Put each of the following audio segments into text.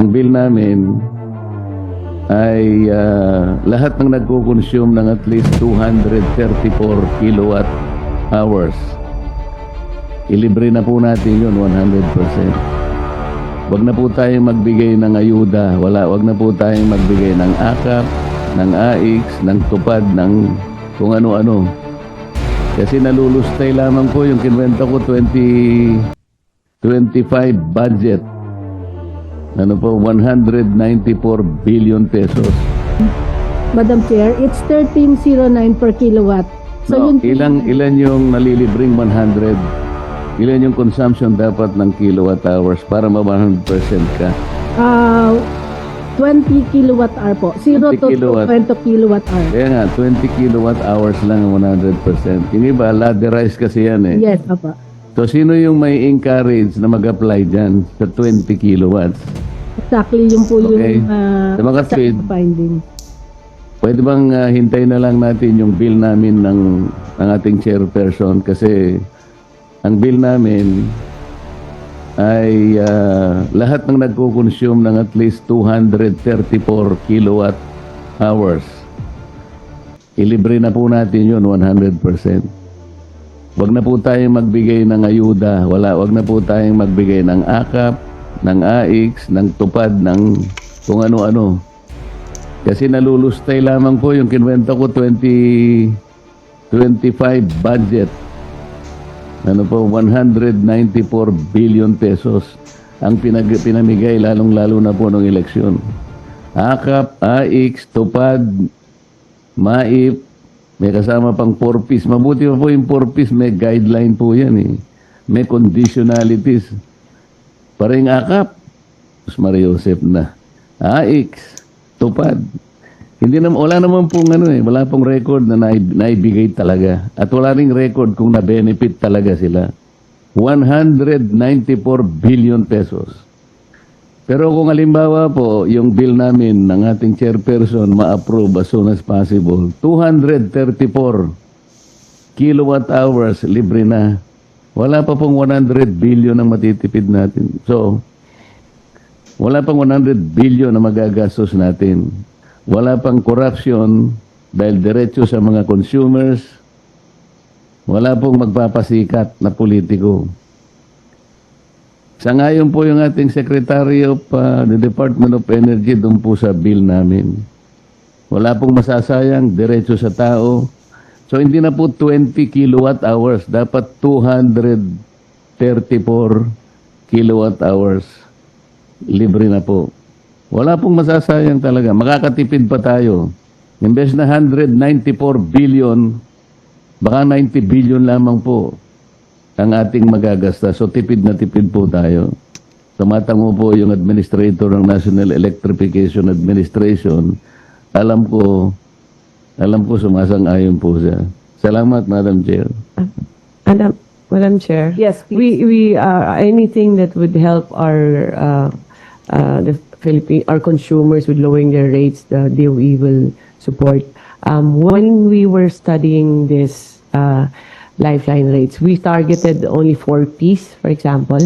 Ang bill namin ay lahat ng nagko-consume ng at least 234 kilowatt hours. Ilibre na po natin yun 100%. Wag na po tayong magbigay ng ayuda. Wag na po tayong magbigay ng AKAP, ng AIX, ng tupad, ng kung ano-ano. Kasi nalulustay lamang po yung kinwento ko 2025 budget. Ano po, 194 billion pesos. Madam Chair, it's 1309 per kilowatt. So No, yun, ilan yung nalilibring 100? Ilan yung consumption dapat ng kilowatt hours para ma 100% ka? 20 kilowatt hour po. 0 20 to kilowatt. 20 kilowatt hour. Kaya nga, 20 kilowatt hours lang ang 100%. Yung iba, ladderized kasi yan eh. Yes, apa. So, sino yung may encourage na mag-apply dyan sa 20 kilowatts? Exactly yung po Okay. yung Sa mga feed, finding. pwede bang hintayin na lang natin yung bill namin ng ating chairperson kasi ang bill namin ay lahat ng nagko-consume ng at least 234 kilowatt hours. Ilibre na po natin yun 100%. Wag na po tayong magbigay ng ayuda. Wag na po tayong magbigay ng AKAP, ng AIX, ng tupad, ng kung ano-ano. Kasi nalulustay lamang po yung kinwento ko 2025 budget. Ano po, 194 billion pesos ang pinamigay lalong-lalo na po ng eleksyon. AKAP, AIX, tupad, MAIP, may kasama pang 4Ps. Mabuti pa po yung 4Ps, may guideline po yan eh. May conditionalities. Parang AKAP, Maria Joseph na. AIX, tupad. Wala naman pong wala pong record na naibigay talaga. At wala ring record kung na-benefit talaga sila. 194 billion pesos. Pero kung halimbawa po, yung bill namin ng ating chairperson ma-approve as soon as possible, 234 kilowatt hours libre na. Wala pa pong 100 billion ang matitipid natin. So, wala pang 100 billion na magagastos natin. Wala pang corruption dahil diretso sa mga consumers. Wala pong magpapasikat na politiko. Sangayon po yung ating Secretary of the Department of Energy doon po sa bill namin. Wala pong masasayang, diretso sa tao. So hindi na po 20 kilowatt hours, dapat 234 kilowatt hours. Libre na po. Wala pong masasayang talaga. Makakatipid pa tayo. Imbes na 194 billion, baka 90 billion lamang po ang ating magagasta. So tipid na tipid po tayo. Tumatango po yung administrator ng National Electrification Administration. Alam ko sumasang-ayon po siya. Salamat, Madam Chair. Madam Chair. Yes, please. We anything that would help our our consumers with lowering their rates, the DOE will support. When we were studying this lifeline rates, we targeted only 4Ps, for example.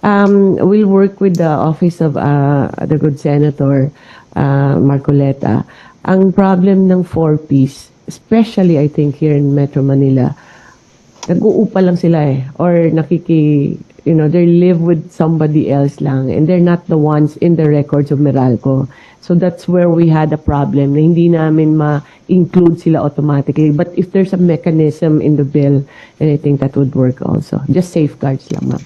We'll work with the office of the good Senator Marcoleta. Ang problem ng 4Ps, especially I think here in Metro Manila, nag-uupa lang sila or they live with somebody else lang, and they're not the ones in the records of Meralco. So that's where we had a problem na hindi namin ma-include sila automatically. But if there's a mechanism in the bill, then I think that would work also. Just safeguards lang, ma'am.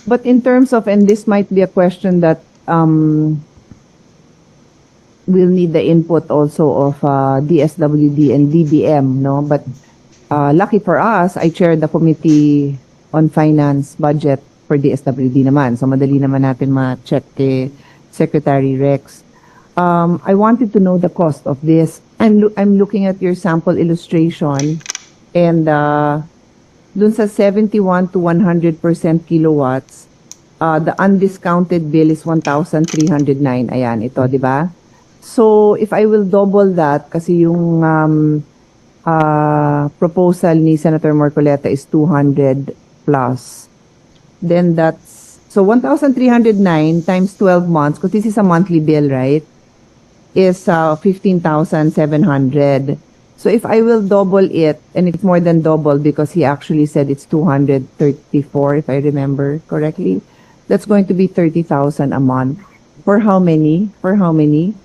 But in terms of, and this might be a question that we'll need the input also of DSWD and DBM, no? But lucky for us, I chair the Committee on Finance Budget for DSWD naman. So madali naman natin ma-check kay Secretary Rex. I wanted to know the cost of this. I'm looking at your sample illustration, and dun sa 71 to 100% kilowatts, the undiscounted bill is 1,309. Ayan, ito, di ba? So, if I will double that, kasi yung proposal ni Senator Marcoleta is 200 plus, then that's, So 1,309 times 12 months, because this is a monthly bill, right? Is 15,700. So if I will double it, and it's more than double because he actually said it's 234, if I remember correctly, that's going to be 30,000 a month. For how many? For how many?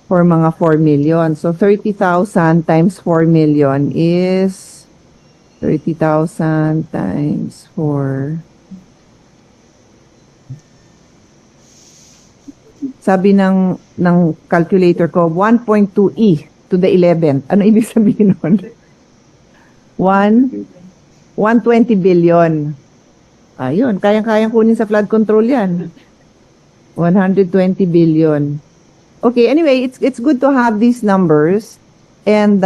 For mga 4 million. So 30,000 times 4 million is 30,000 times 4. Sabi ng calculator ko, 1.2e to the 11th. Ano ibig sabihin nun? 120 billion. Ayun, kayang-kayang kunin sa flood control yan. 120 billion. Okay, anyway, it's good to have these numbers, and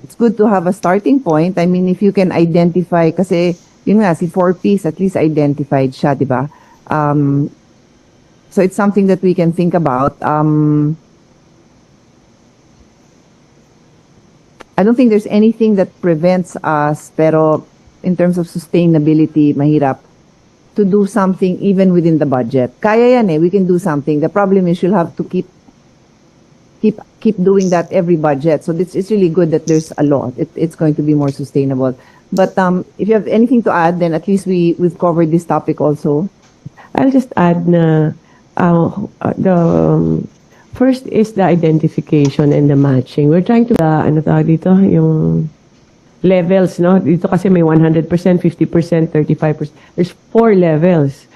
it's good to have a starting point. I mean, if you can identify, kasi yun nga, si 4Ps at least identified siya, di ba? So it's something that we can think about. I don't think there's anything that prevents us, pero in terms of sustainability, mahirap to do something even within the budget. Kaya yan eh, we can do something. The problem is you'll have to keep doing that every budget. So it's really good that there's a law. It's going to be more sustainable. But if you have anything to add, then at least we've covered this topic also. I'll just add na the first is the identification and the matching. We're trying to ano tawag dito, yung levels, no? Dito kasi may 100%, 50%, 35%. There's 4 levels.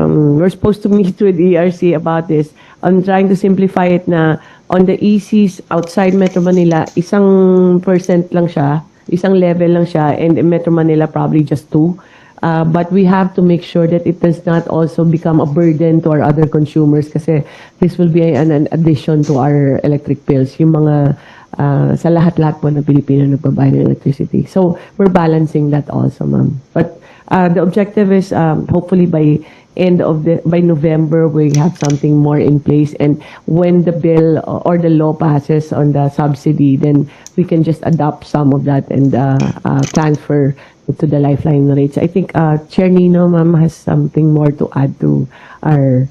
We're supposed to meet with ERC about this. I'm trying to simplify it na on the ECs outside Metro Manila, isang percent lang siya, isang level lang siya, and in Metro Manila probably just 2. But we have to make sure that it does not also become a burden to our other consumers kasi this will be an addition to our electric bills. Yung mga sa lahat-lahat po na Pilipino nagbabayad ng electricity. So we're balancing that also, ma'am. But the objective is hopefully by November we have something more in place, and when the bill or the law passes on the subsidy, then we can just adopt some of that and transfer to the lifeline rates. I think Chair Nino, ma'am, has something more to add to our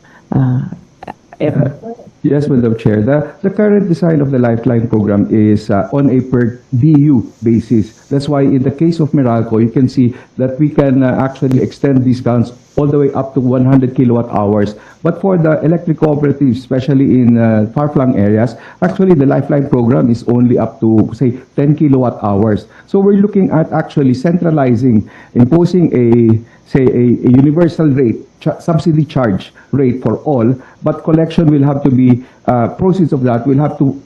effort. Yes, Madam Chair. The current design of the Lifeline program is on a per DU basis. That's why in the case of Meralco, you can see that we can actually extend discounts all the way up to 100 kilowatt hours. But for the electric cooperatives, especially in far-flung areas, actually the Lifeline program is only up to, say, 10 kilowatt hours. So we're looking at actually centralizing, imposing a universal rate, subsidy charge rate for all, but collection will have to be, proceeds of that will have to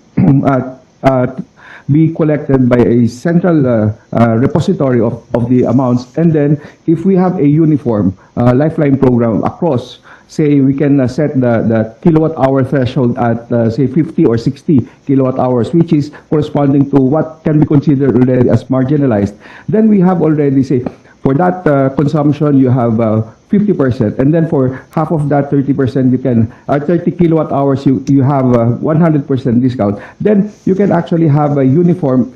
be collected by a central repository of the amounts. And then if we have a uniform Lifeline program across, say we can set the kilowatt hour threshold at say 50 or 60 kilowatt hours, which is corresponding to what can be considered already as marginalized. Then we have already, say, for that consumption, you have 50%, and then for half of that 30%, you can 30 kilowatt hours, you have 100% discount. Then you can actually have a uniform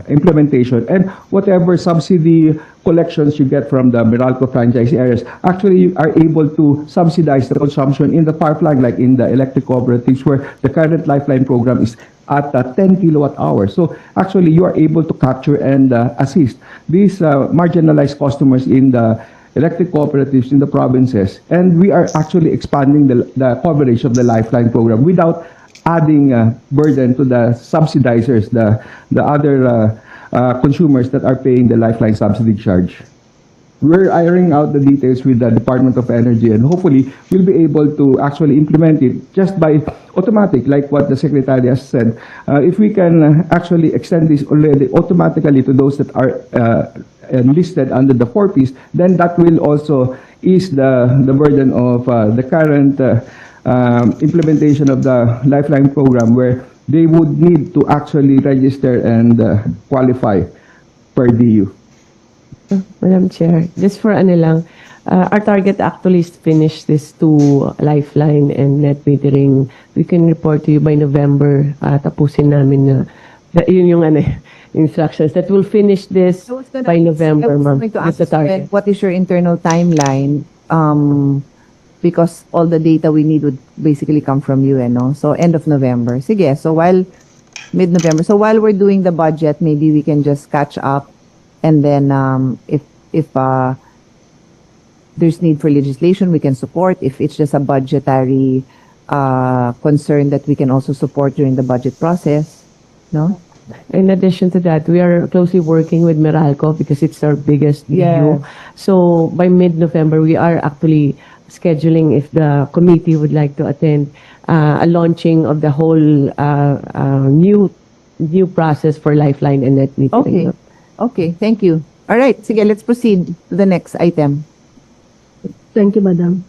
implementation, and whatever subsidy collections you get from the Meralco franchise areas, actually you are able to subsidize the consumption in the far-flung, like in the electric cooperatives, where the current Lifeline program is at 10 kilowatt hours. So actually you are able to capture and assist these marginalized customers in the electric cooperatives in the provinces. And we are actually expanding the coverage of the Lifeline program without adding burden to the subsidizers, the other consumers that are paying the Lifeline subsidy charge. We're ironing out the details with the Department of Energy, and hopefully we'll be able to actually implement it just by automatic, like what the Secretary has said. If we can actually extend this already automatically to those that are enlisted under the 4Ps, then that will also ease the burden of the current implementation of the Lifeline program, where they would need to actually register and qualify per DU. Madam Chair, just for ano lang, our target actually is to finish this 2 Lifeline and net metering. We can report to you by November, tapusin namin na yun yung ano, instructions that we'll finish this I was gonna by November, I was ma'am. going to That's the ask you, target. what is your internal timeline? Because all the data we need would basically come from you, no? So end of November. Sige, so while mid-November. So while we're doing the budget, maybe we can just catch up, and then if there's need for legislation, we can support. If it's just a budgetary concern, that we can also support during the budget process, no? In addition to that, we are closely working with Meralco because it's our biggest Yeah. BU. So by mid-November, we are actually scheduling, if the committee would like to attend, a launching of the whole new process for Lifeline and net metering. Okay. Okay, thank you. All right, sige, let's proceed to the next item. Thank you, Madam.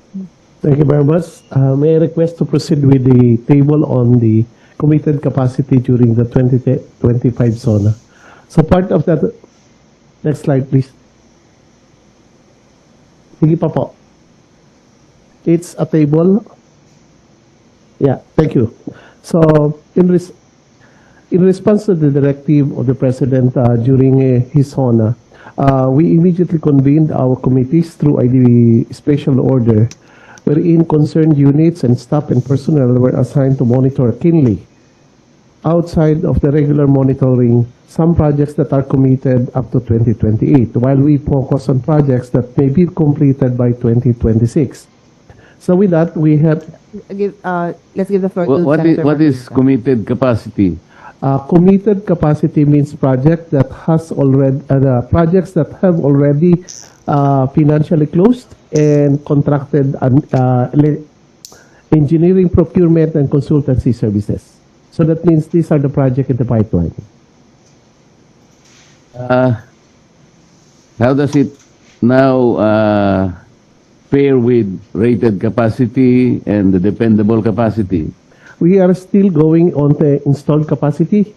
Thank you very much. May I request to proceed with the table on the committed capacity during the 2025 SONA. So part of that, next slide please. Sige pa po. It's a table. Yeah, thank you. So in response to the directive of the President during his SONA, we immediately convened our committees through a special order wherein concerned units and staff and personnel were assigned to monitor keenly, outside of the regular monitoring, some projects that are committed up to 2028, while we focus on projects that may be completed by 2026. So with that, we have Let's give the floor to Senator What is Marcoleta. committed capacity? committed capacity means projects that have already financially closed and contracted engineering, procurement, and consultancy services. So that means these are the projects in the pipeline. How does it now pair with rated capacity and the dependable capacity? We are still going on the installed capacity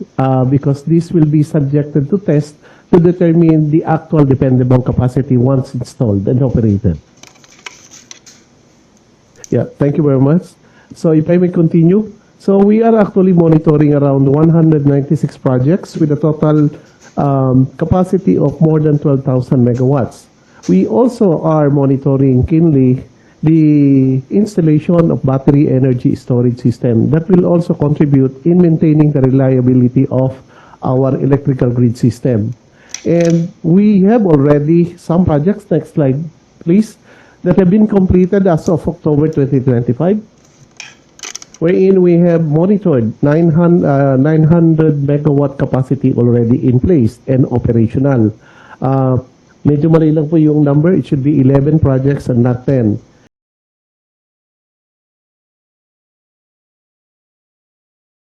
because this will be subjected to test to determine the actual dependable capacity once installed and operated. Yeah, thank you very much. So if I may continue. So we are actually monitoring around 196 projects with a total capacity of more than 12,000 megawatts. We also are monitoring keenly the installation of battery energy storage system that will also contribute in maintaining the reliability of our electrical grid system. And we have already some projects, next slide please, that have been completed as of October 2025, wherein we have monitored 900 megawatt capacity already in place and operational. Medyo mali lang po yung number, it should be 11 projects and not 10.